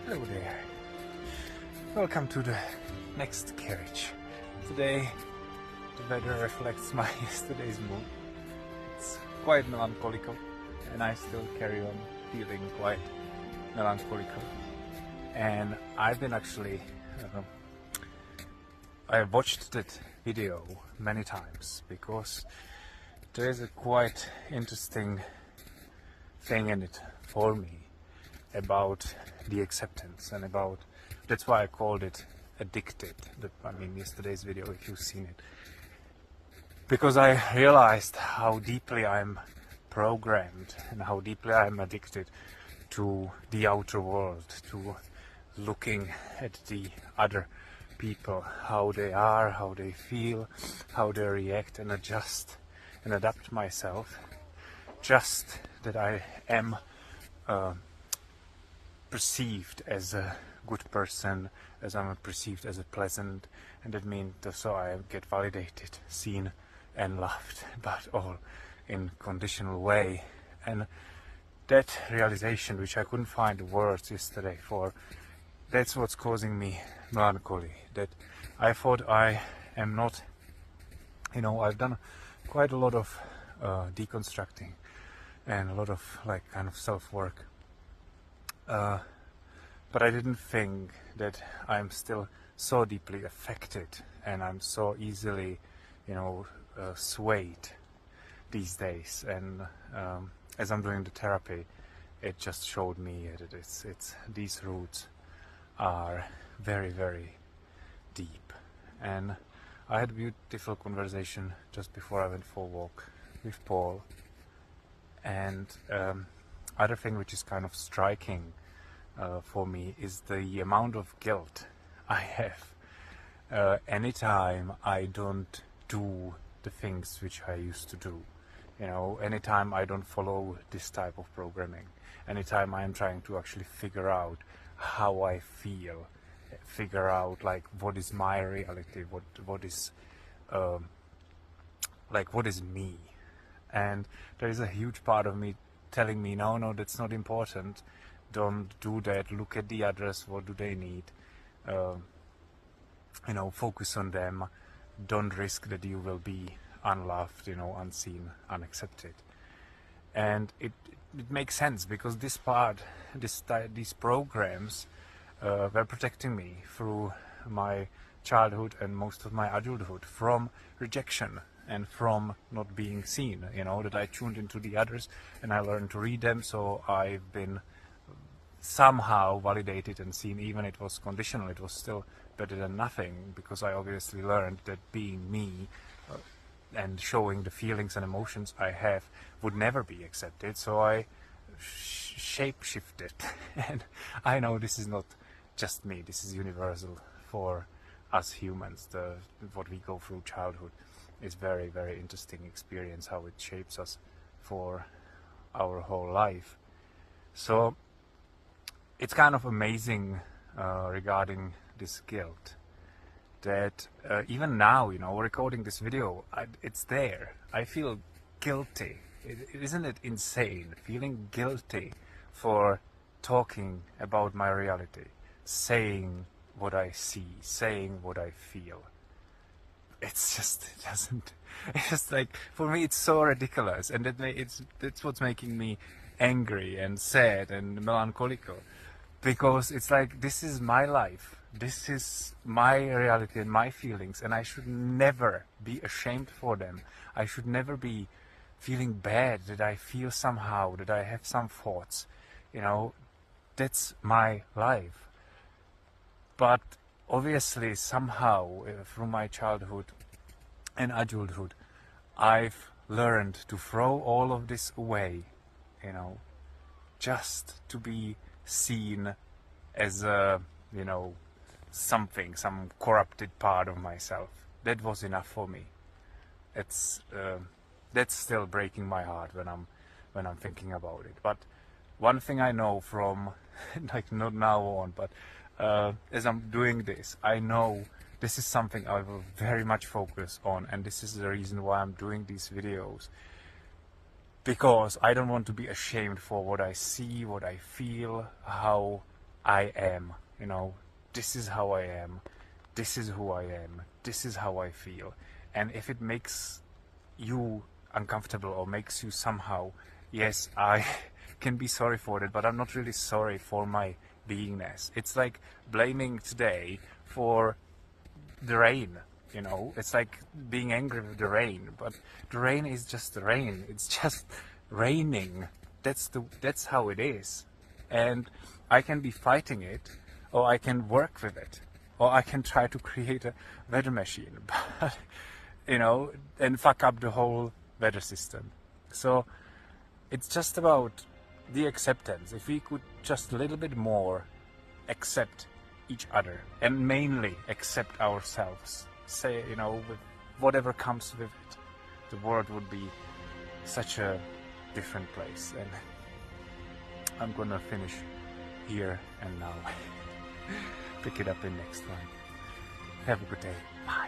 Hello there. Welcome to the next carriage. Today the weather reflects my yesterday's mood. It's quite melancholical and I still carry on feeling quite melancholical. And I've been actually I watched that video many times because there is a quite interesting thing in it for me about the acceptance and about, that's why I called it addicted. I mean, yesterday's video, if you've seen it, because I realized how deeply I'm programmed and how deeply I'm addicted to the outer world, to looking at the other people, how they are, how they feel, how they react, and adjust and adapt myself, just that I am perceived as a good person, as I'm perceived as a pleasant, and that means so I get validated, seen and loved, but all in conditional way. And that realization, which I couldn't find words yesterday for, that's what's causing me melancholy. That I thought I am not, I've done quite a lot of deconstructing and a lot of kind of self-work. But I didn't think that I'm still so deeply affected and I'm so easily, swayed these days. And as I'm doing the therapy, it just showed me that it's these roots are very, very deep. And I had a beautiful conversation just before I went for a walk with Paul. And other thing which is kind of striking for me is the amount of guilt I have anytime I don't do the things which I used to do. Anytime I don't follow this type of programming, anytime I am trying to actually figure out how I feel, figure out what is my reality, what is what is me. And there is a huge part of me telling me, no, that's not important, don't do that, look at the others, what do they need, focus on them, don't risk that you will be unloved, unseen, unaccepted. And it makes sense because this part, these programs were protecting me through my childhood and most of my adulthood from rejection and from not being seen, that I tuned into the others and I learned to read them, so I've been somehow validated and seen. Even it was conditional, it was still better than nothing, because I obviously learned that being me and showing the feelings and emotions I have would never be accepted, so I shape-shifted. And I know this is not just me, this is universal for us humans. What we go through childhood is very, very interesting experience, how it shapes us for our whole life. So it's kind of amazing regarding this guilt that even now, recording this video, it's there. I feel guilty. Isn't it insane, feeling guilty for talking about my reality, saying what I see, saying what I feel? It's just for me it's so ridiculous, and that's what's making me angry and sad and melancholical, because it's this is my life, this is my reality and my feelings, and I should never be ashamed for them. I should never be feeling bad that I feel somehow, that I have some thoughts. That's my life. But obviously somehow through my childhood and adulthood I've learned to throw all of this away, just to be seen as some corrupted part of myself. That was enough for me. That's still breaking my heart when I'm thinking about it. But one thing I know from not now on, but as I'm doing this, I know this is something I will very much focus on, and this is the reason why I'm doing these videos, because I don't want to be ashamed for what I see, what I feel, how I am, you know, this is how I am, this is who I am, this is how I feel. And if it makes you uncomfortable or makes you somehow, yes, I can be sorry for it, but I'm not really sorry for my beingness. It's like blaming today for the rain, you know. It's like being angry with the rain, but the rain is just the rain. It's just raining. That's how it is. And I can be fighting it, or I can work with it, or I can try to create a weather machine, but you know, and fuck up the whole weather system. So it's just about the acceptance. If we could just a little bit more accept each other, and mainly accept ourselves, say, you know, with whatever comes with it, the world would be such a different place. And I'm gonna finish here and now. Pick it up in next one. Have a good day. Bye.